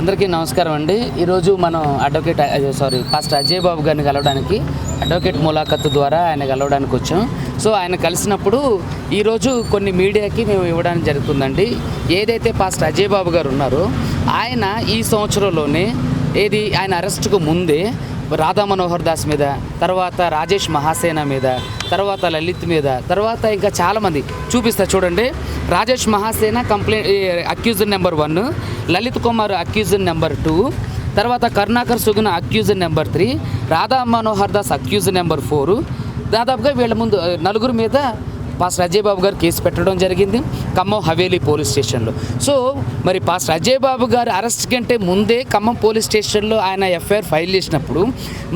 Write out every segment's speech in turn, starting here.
అందరికీ నమస్కారం అండి. ఈరోజు మనం పాస్టర్ అజయ్ బాబు గారిని కలవడానికి అడ్వకేట్ ములాఖత్ ద్వారా ఆయన కలవడానికి వచ్చాం. సో ఆయన కలిసినప్పుడు ఈరోజు కొన్ని మీడియాకి మేము ఇవ్వడానికి జరుగుతుందండి. ఏదైతే పాస్టర్ అజయ్ బాబు గారు ఉన్నారో ఆయన ఈ సంవత్సరంలోనే ఆయన అరెస్టుకు ముందే రాధా మనోహర్ దాస్ మీద, తర్వాత రాజేష్ మహాసేన మీద, తర్వాత లలిత్ మీద, తర్వాత ఇంకా చాలామంది చూపిస్తా చూడండి. Rajesh Mahasena accusation number 1, Lalit Kumar accusation number 2, తర్వాత Karunakar Suguna accusation number 3, Radha Manohar Das accusation number 4. దాదాపుగా వీళ్ళ ముందు నలుగురు మీద పాస్టర్ అజయ్ బాబు గారు కేసు పెట్టడం జరిగింది ఖమ్మం హవేలీ పోలీస్ స్టేషన్లో. సో మరి పాస్టర్ అజయ్ బాబు గారు అరెస్ట్ కంటే ముందే ఖమ్మం పోలీస్ స్టేషన్లో ఆయన ఎఫ్ఐఆర్ ఫైల్ చేసినప్పుడు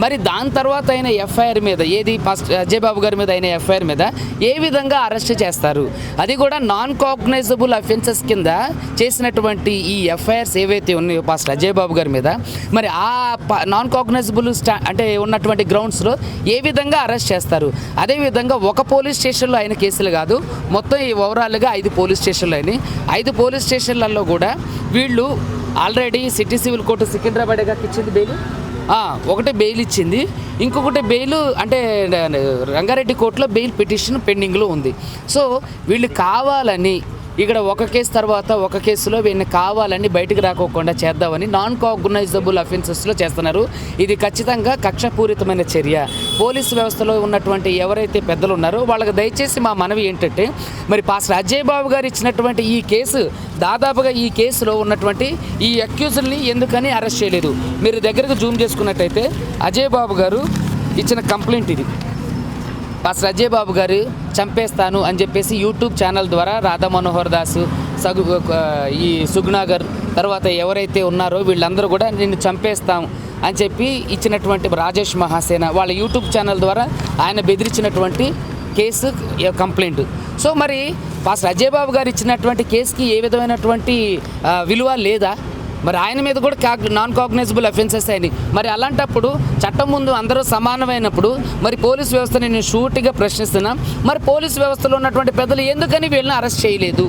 మరి దాని తర్వాత అయిన ఎఫ్ఐఆర్ మీద పాస్టర్ అజయ్ బాబు గారి మీద అయిన ఎఫ్ఐఆర్ మీద ఏ విధంగా అరెస్ట్ చేస్తారు, అది కూడా నాన్ కాగ్నైజబుల్ అఫెన్సెస్ కింద చేసినటువంటి ఈ ఎఫ్ఐఆర్స్ ఏవైతే ఉన్నాయో పాస్టర్ అజయ్ బాబు గారి మీద, మరి ఆ నాన్ కాగ్నైజబుల్ అంటే ఉన్నటువంటి గ్రౌండ్స్లో ఏ విధంగా అరెస్ట్ చేస్తారు. అదేవిధంగా ఒక పోలీస్ స్టేషన్లో ఆయన కేసులు కాదు, మొత్తం ఈ ఓవరాల్గా 5 పోలీస్ స్టేషన్లు అయినాయి. 5 పోలీస్ స్టేషన్లలో కూడా వీళ్ళు ఆల్రెడీ సిటీ సివిల్ కోర్టు సికింద్రాబాద్గా ఇచ్చింది బెయిల్, ఒకటి బెయిల్ ఇచ్చింది, ఇంకొకటి బెయిల్ అంటే రంగారెడ్డి కోర్టులో బెయిల్ పిటిషన్ పెండింగ్లో ఉంది. సో వీళ్ళు కావాలని ఇక్కడ ఒక కేసు తర్వాత ఒక కేసులో వీళ్ళని కావాలని బయటకు రాకోకుండా చేద్దామని నాన్ కాగ్నైజబుల్ అఫెన్సెస్లో చేస్తున్నారు. ఇది ఖచ్చితంగా కక్షపూరితమైన చర్య. పోలీసు వ్యవస్థలో ఉన్నటువంటి ఎవరైతే పెద్దలు ఉన్నారో వాళ్ళకి దయచేసి మా మనవి ఏంటంటే, మరి పాస్టర్ అజయ్ బాబు గారు ఇచ్చినటువంటి ఈ కేసు, దాదాపుగా ఈ కేసులో ఉన్నటువంటి ఈ అక్యూజ్ని ఎందుకని అరెస్ట్ చేయలేదు. మీరు దగ్గరకు జూమ్ చేసుకున్నట్టయితే అజయ్ బాబు గారు ఇచ్చిన కంప్లైంట్ ఇది. పాస్టర్ అజయ్ బాబు గారు చంపేస్తాను అని చెప్పేసి యూట్యూబ్ ఛానల్ ద్వారా రాధా మనోహర్ దాస్, ఈ సుగ్నాగర్, తర్వాత ఎవరైతే ఉన్నారో వీళ్ళందరూ కూడా నిన్ను చంపేస్తాం అని చెప్పి ఇచ్చినటువంటి రాజేష్ మహాసేన వాళ్ళ యూట్యూబ్ ఛానల్ ద్వారా ఆయన బెదిరించినటువంటి కేసు కంప్లైంట్. సో మరి పాస్టర్ అజయ్ బాబు గారు ఇచ్చినటువంటి కేసుకి ఏ విధమైనటువంటి విలువ లేదా? మరి ఆయన మీద కూడా నాన్ కాగ్నైజబుల్ అఫెన్సెస్ అయినాయి. మరి అలాంటప్పుడు చట్టం ముందు అందరూ సమానమైనప్పుడు మరి పోలీస్ వ్యవస్థని నేను షూట్గా ప్రశ్నిస్తున్నా, మరి పోలీస్ వ్యవస్థలో ఉన్నటువంటి పెద్దలు ఎందుకని వీళ్ళని అరెస్ట్ చేయలేదు,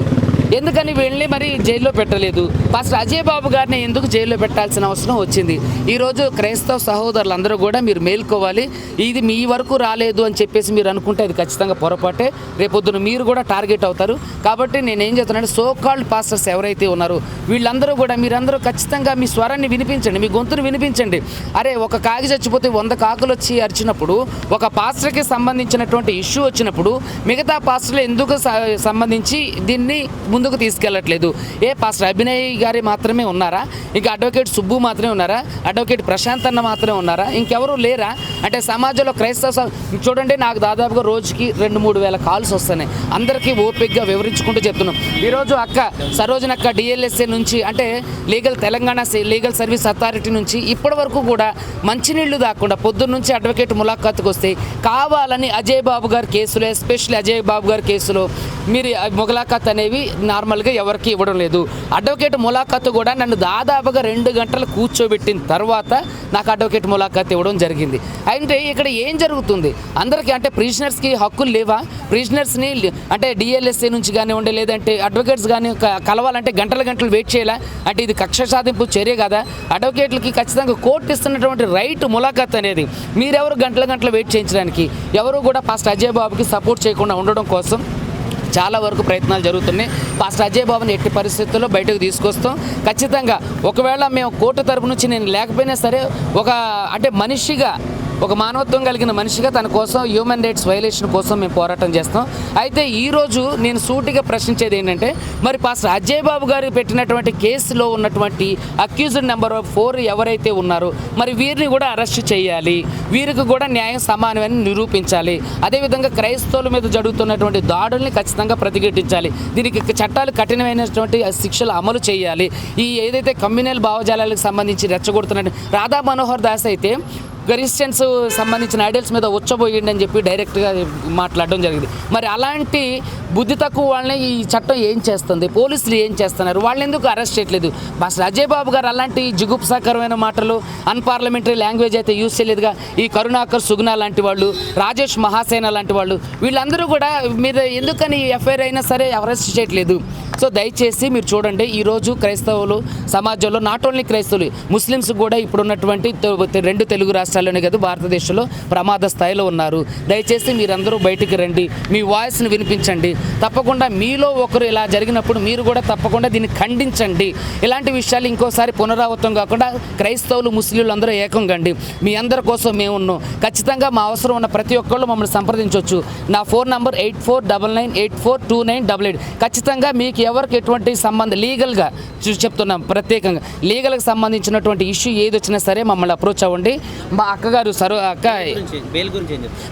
ఎందుకని వీళ్ళని మరి జైల్లో పెట్టలేదు? పాస్టర్ అజయ్ బాబు గారిని ఎందుకు జైల్లో పెట్టాల్సిన అవసరం వచ్చింది? ఈరోజు క్రైస్తవ సహోదరులందరూ కూడా మీరు మేల్కోవాలి. ఇది మీ వరకు రాలేదు అని చెప్పేసి మీరు అనుకుంటే అది ఖచ్చితంగా పొరపాటే. రేపొద్దున మీరు కూడా టార్గెట్ అవుతారు. కాబట్టి నేనేం చెప్తున్నానంటే, సో కాల్డ్ పాస్టర్స్ ఎవరైతే ఉన్నారో వీళ్ళందరూ కూడా మీరందరూ ఖచ్చితంగా మీ స్వరాన్ని వినిపించండి, మీ గొంతును వినిపించండి. అరే, ఒక కాకి చచ్చిపోతే 100 కాకులు వచ్చి అరిచినప్పుడు, ఒక పాస్టర్కి సంబంధించినటువంటి ఇష్యూ వచ్చినప్పుడు మిగతా పాస్టర్లు ఎందుకు సంబంధించి దీన్ని ముందుకు తీసుకెళ్ళట్లేదు? పాస్టర్ అభినయ్ గారి మాత్రమే ఉన్నారా? ఇంకా అడ్వకేట్ సుబ్బు మాత్రమే ఉన్నారా? అడ్వకేట్ ప్రశాంత్ అన్న మాత్రమే ఉన్నారా? ఇంకెవరు లేరా? అంటే సమాజంలో క్రైస్తవ చూడండి, నాకు దాదాపుగా రోజుకి 2-3 వేల కాల్స్ వస్తున్నాయి. అందరికీ ఓపికగా వివరించుకుంటూ చెప్తున్నాం. ఈరోజు అక్క సరోజన అక్క డిఎల్ఎస్ఏ నుంచి, అంటే తెలంగాణ లీగల్ సర్వీస్ అథారిటీ నుంచి ఇప్పటి వరకు కూడా మంచినీళ్లు దాక్కుండా పొద్దున్న నుంచి అడ్వకేట్ ములాఖాత్కి వస్తే కావాలని అజయ్ బాబు గారి కేసులో, ఎస్పెషల్లీ అజయ్ బాబు గారి కేసులో మీరు ములాఖాత్ అనేవి నార్మల్గా ఎవరికి ఇవ్వడం లేదు. అడ్వకేట్ ములాఖాత్ కూడా నన్ను దాదాపుగా 2 గంటలు కూర్చోబెట్టిన తర్వాత నాకు అడ్వకేట్ ములాఖాత్ ఇవ్వడం జరిగింది. అంటే ఇక్కడ ఏం జరుగుతుంది? అందరికీ అంటే ప్రిజనర్స్కి హక్కులు లేవా? ప్రిజనర్స్ని అంటే డిఎల్ఎస్ఏ నుంచి కానివ్వండి, లేదంటే అడ్వకేట్స్ కానీ కలవాలంటే గంటలు వెయిట్ చేయాలా? అంటే ఇది కక్ష సాధింపు చర్య కదా? అడ్వకేట్లకి ఖచ్చితంగా కోర్టు ఇస్తున్నటువంటి రైట్ ములాఖాత్ అనేది. మీరెవరు గంటలు వెయిట్ చేయించడానికి? ఎవరు కూడా పాస్టర్ అజయ్ బాబుకి సపోర్ట్ చేయకుండా ఉండడం కోసం చాలా వరకు ప్రయత్నాలు జరుగుతున్నాయి. పాస్టర్ అజయ్ బాబుని ఎట్టి పరిస్థితుల్లో బయటకు తీసుకొస్తాం ఖచ్చితంగా. ఒకవేళ మేము కోర్టు తరపు నుంచి నేను లేకపోయినా సరే, అంటే మనిషిగా, ఒక మానవత్వం కలిగిన మనిషిగా తన కోసం హ్యూమన్ రైట్స్ వైలేషన్ కోసం మేము పోరాటం చేస్తాం. అయితే ఈరోజు నేను సూటిగా ప్రశ్నించేది ఏంటంటే, మరి పాస్టర్ అజయ్ బాబు గారు పెట్టినటువంటి కేసులో ఉన్నటువంటి అక్యూజ్డ్ నెంబర్ 4 ఎవరైతే ఉన్నారో మరి వీరిని కూడా అరెస్ట్ చేయాలి, వీరికి కూడా న్యాయం సమానమని నిరూపించాలి. అదేవిధంగా క్రైస్తవుల మీద జరుగుతున్నటువంటి దాడుల్ని ఖచ్చితంగా ప్రతిఘటించాలి. దీనికి చట్టాలు కఠినమైనటువంటి శిక్షలు అమలు చేయాలి. ఏదైతే కమ్యూనల్ భావజాలాలకు సంబంధించి రెచ్చగొడుతున్న రాధా మనోహర్ దాస్ అయితే క్రిస్టియన్స్ సంబంధించిన ఐడల్స్ మీద ఉచ్చబోయిండి అని చెప్పి డైరెక్ట్గా మాట్లాడడం జరిగింది. మరి అలాంటి బుద్ధి తక్కువ వాళ్ళని ఈ చట్టం ఏం చేస్తుంది, పోలీసులు ఏం చేస్తున్నారు, వాళ్ళని ఎందుకు అరెస్ట్ చేయట్లేదు? బస్ అజయ్ బాబు గారు అలాంటి జిగుప్సాకరమైన మాటలు, అన్పార్లమెంటరీ లాంగ్వేజ్ అయితే యూజ్ చేయలేదుగా. ఈ కరుణాకర్ సుగుణ లాంటి వాళ్ళు, రాజేష్ మహాసేన లాంటి వాళ్ళు, వీళ్ళందరూ కూడా మీరు ఎందుకని ఎఫ్ఐఆర్ అయినా సరే అరెస్ట్ చేయట్లేదు? సో దయచేసి మీరు చూడండి, ఈరోజు క్రైస్తవులు సమాజంలో నాట్ ఓన్లీ క్రైస్తవులు, ముస్లిమ్స్ కూడా ఇప్పుడున్నటువంటి 2 తెలుగు రాష్ట్రాల్లోనే కాదు భారతదేశంలో ప్రమాద స్థాయిలో ఉన్నారు. దయచేసి మీరందరూ బయటికి రండి, మీ వాయిస్ని వినిపించండి. తప్పకుండా మీలో ఒకరు ఇలా జరిగినప్పుడు మీరు కూడా తప్పకుండా దీన్ని ఖండించండి. ఇలాంటి విషయాలు ఇంకోసారి పునరావృతం కాకుండా క్రైస్తవులు ముస్లింలు అందరూ ఏకం కండి. మీ అందరి కోసం మేము ఉన్నాం. ఖచ్చితంగా మా అవసరం ఉన్న ప్రతి ఒక్కళ్ళు మమ్మల్ని సంప్రదించవచ్చు. నా ఫోన్ నంబర్ 8499842988. ఖచ్చితంగా మీకు ఎవరికి ఎటువంటి సంబంధం లీగల్గా చెప్తున్నాం, ప్రత్యేకంగా లీగల్కి సంబంధించినటువంటి ఇష్యూ ఏది వచ్చినా సరే మమ్మల్ని అప్రోచ్ అవ్వండి. మా అక్కగారు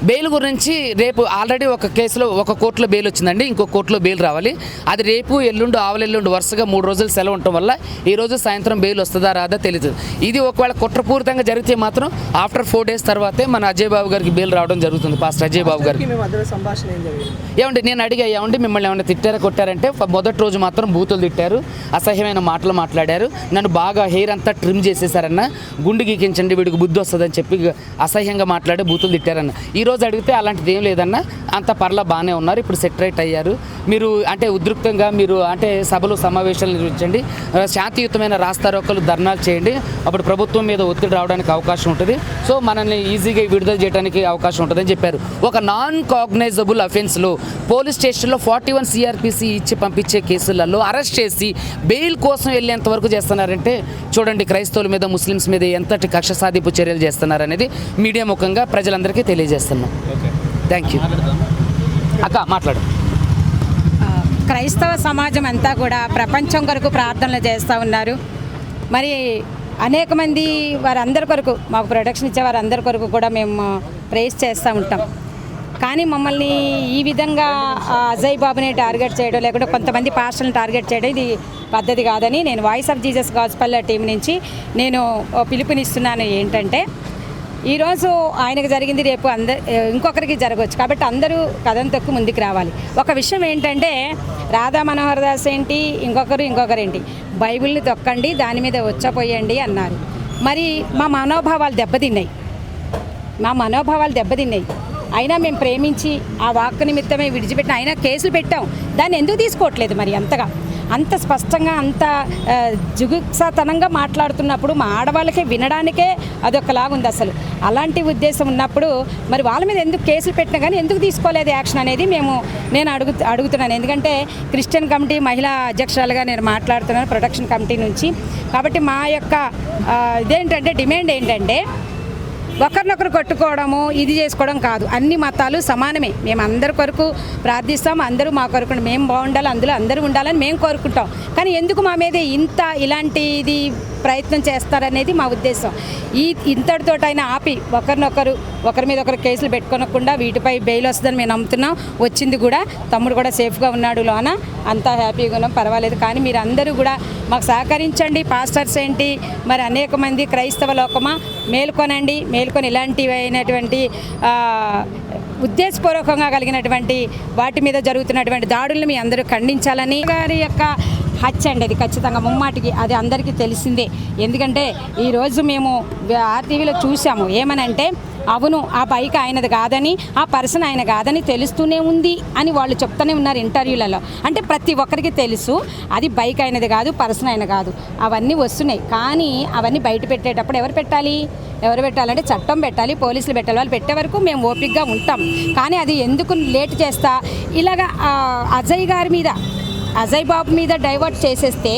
బెయిల్ గురించి రేపు ఆల్రెడీ ఒక కేసులో ఒక కోర్టులో బెయిల్ వచ్చిందండి, ఇంకో కోర్టులో బెయిల్ రావాలి. అది రేపు ఎల్లుండి ఆవలెల్లుండి వరుసగా 3 రోజులు సెలవు ఉండటం వల్ల ఈరోజు సాయంత్రం బెయిల్ వస్తుందా రాదా తెలియదు. ఇది ఒకవేళ కుట్రపూరితంగా జరిగితే మాత్రం ఆఫ్టర్ 4 days తర్వాతే మన అజయ్ బాబు గారికి బెయిల్ రావడం జరుగుతుంది. పాస్టర్ అజయ్ బాబు గారికి ఏమండి నేను అడిగా, ఏమండి మిమ్మల్ని ఏమైనా తిట్టారా కొట్టారంటే మొదటి రోజు మాత్రం బూతులు తిట్టారు, అసహ్యమైన మాటలు మాట్లాడారు, నన్ను బాగా హెయిర్ అంతా ట్రిమ్ చేసేసారన్న, గుండు గీకించండి వీడికి బుద్ధి వస్తుందని చెప్పి అసహ్యంగా మాట్లాడి బూతులు తిట్టారన్న. ఈరోజు అడిగితే అలాంటిది ఏం లేదన్న, అంత పర్లా బాగానే ఉన్నారు, ఇప్పుడు సెటరేట్ అయ్యారు. మీరు అంటే ఉద్రిక్తంగా మీరు అంటే సభలు సమావేశాలు నిర్వహించండి, శాంతియుతమైన రాస్తారోకలు ధర్నాలు చేయండి, అప్పుడు ప్రభుత్వం మీద ఒత్తిడి రావడానికి అవకాశం ఉంటుంది. సో మనల్ని ఈజీగా విడుదల చేయడానికి అవకాశం ఉంటుందని చెప్పారు. ఒక నాన్ కాగ్నైజబుల్ అఫెన్స్లో పోలీస్ స్టేషన్లో 41 CRPC ఇచ్చి పంపించే కేసులలో అరెస్ట్ చేసి బెయిల్ కోసం వెళ్ళేంత వరకు చేస్తున్నారంటే చూడండి క్రైస్తవుల మీద ముస్లిమ్స్ మీద ఎంతటి కక్ష సాధింపు చర్యలు చేస్తున్నారనేది మీడియా ముఖంగా ప్రజలందరికీ తెలియజేస్తున్నాం. Thank you. అక్క మాట్లాడు. క్రైస్తవ సమాజం అంతా కూడా ప్రపంచం కొరకు ప్రార్థనలు చేస్తూ ఉన్నారు. మరి అనేక మంది వారందరి కొరకు, మాకు ప్రొటెక్షన్ ఇచ్చే వారందరి కొరకు కూడా మేము ప్రేస్ చేస్తూ ఉంటాం. కానీ మమ్మల్ని ఈ విధంగా అజయ్ బాబుని టార్గెట్ చేయడం, లేకుంటే కొంతమంది పాస్టర్లను టార్గెట్ చేయడం ఇది పద్ధతి కాదని నేను voice of Jesus gospel team నుంచి నేను పిలుపునిస్తున్నాను. ఏంటంటే ఈరోజు ఆయనకు జరిగింది రేపు ఇంకొకరికి జరగవచ్చు, కాబట్టి అందరూ కథం తొక్కు ముందుకు రావాలి. ఒక విషయం ఏంటంటే రాధా మనోహర్ దాస్ ఏంటి, ఇంకొకరేంటి, బైబిల్ని తొక్కండి, దాని మీద వచ్చపోయండి అన్నారు. మరి మా మనోభావాలు దెబ్బతిన్నాయి. అయినా మేము ప్రేమించి ఆ వాక్కు నిమిత్తమే విడిచిపెట్టిన, అయినా కేసులు పెట్టాం, దాన్ని ఎందుకు తీసుకోవట్లేదు? మరి అంత స్పష్టంగా అంత జుగుప్సాతనంగా మాట్లాడుతున్నప్పుడు మా ఆడవాళ్ళకే వినడానికే అదొకలాగుంది. అసలు అలాంటి ఉద్దేశం ఉన్నప్పుడు మరి వాళ్ళ మీద ఎందుకు కేసులు పెట్టినా కానీ ఎందుకు తీసుకోలేదు యాక్షన్ అనేది నేను అడుగుతున్నాను. ఎందుకంటే క్రిస్టియన్ కమిటీ మహిళా అధ్యక్షురాలుగా నేను మాట్లాడుతున్నాను ప్రొటెక్షన్ కమిటీ నుంచి. కాబట్టి మా యొక్క డిమాండ్ ఏంటంటే ఒకరినొకరు కొట్టుకోవడము, ఇది చేసుకోవడం కాదు. అన్ని మతాలు సమానమే. మేము అందరి కొరకు ప్రార్థిస్తాం, అందరూ మా కొరకు మేము బాగుండాలి, అందులో అందరూ ఉండాలని మేము కోరుకుంటాం. కానీ ఎందుకు మా మీద ఇలాంటిది ప్రయత్నం చేస్తారనేది మా ఉద్దేశం. ఇంతటితోటైనా ఆపి ఒకరి మీద ఒకరు కేసులు పెట్టుకోనకుండా వీటిపై బెయిల్ వస్తుందని మేము నమ్ముతున్నాం. వచ్చింది కూడా, తమ్ముడు కూడా సేఫ్గా ఉన్నాడు లోన, అంతా హ్యాపీగా ఉన్నాం, పర్వాలేదు. కానీ మీరు అందరూ కూడా మాకు సహకరించండి. పాస్టర్స్ ఏంటి, మరి అనేక మంది క్రైస్తవ లోకమా మేల్కొని ఇలాంటివైనటువంటి ఉద్దేశపూర్వకంగా కలిగినటువంటి వాటి మీద జరుగుతున్నటువంటి దాడులను మీ అందరూ ఖండించాలని. గారి యొక్క హత్య అండి, అది ఖచ్చితంగా ముమ్మాటికి అది అందరికీ తెలిసిందే. ఎందుకంటే ఈరోజు మేము ఆర్టీవీలో చూసాము, ఏమనంటే అవును ఆ బైక్ ఆయనది కాదని, ఆ పర్సన్ ఆయన కాదని తెలుస్తూనే ఉంది అని వాళ్ళు చెప్తూనే ఉన్నారు ఇంటర్వ్యూలలో. అంటే ప్రతి ఒక్కరికి తెలుసు అది బైక్ ఆయనది కాదు, పర్సన్ ఆయన కాదు, అవన్నీ వస్తున్నాయి. కానీ అవన్నీ బయట పెట్టేటప్పుడు ఎవరు పెట్టాలంటే చట్టం పెట్టాలి, పోలీసులు పెట్టాలి. వాళ్ళు పెట్టే వరకు మేము ఓపికగా ఉంటాం. కానీ అది ఎందుకు లేట్ చేస్తా ఇలాగా అజయ్ బాబు మీద డైవర్ట్ చేసేస్తే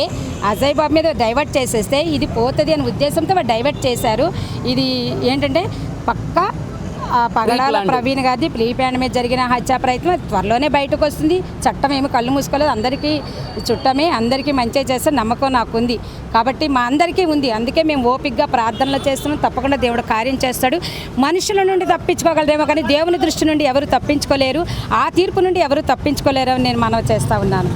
ఇది పోతుంది అనే ఉద్దేశంతో వాళ్ళు డైవర్ట్ చేశారు. ఇది ఏంటంటే పక్కా పగడాల ప్రవీణ్ గారిది ప్రీ ప్లాన్ మీద జరిగిన హత్యా ప్రయత్నం త్వరలోనే బయటకు వస్తుంది. చట్టం ఏమి కళ్ళు మూసుకోలేదు, అందరికీ చుట్టమే, అందరికీ మంచి చేస్తే నమ్మకం నాకుంది. కాబట్టి మా అందరికీ ఉంది. అందుకే మేము ఓపికగా ప్రార్థనలు చేస్తున్నాం. తప్పకుండా దేవుడు కార్యం చేస్తాడు. మనుషుల నుండి తప్పించుకోగలరేమో కానీ దేవుని దృష్టి నుండి ఎవరు తప్పించుకోలేరు, ఆ తీర్పు నుండి ఎవరు తప్పించుకోలేరు అని నేను మనవి చేస్తూ ఉన్నాను.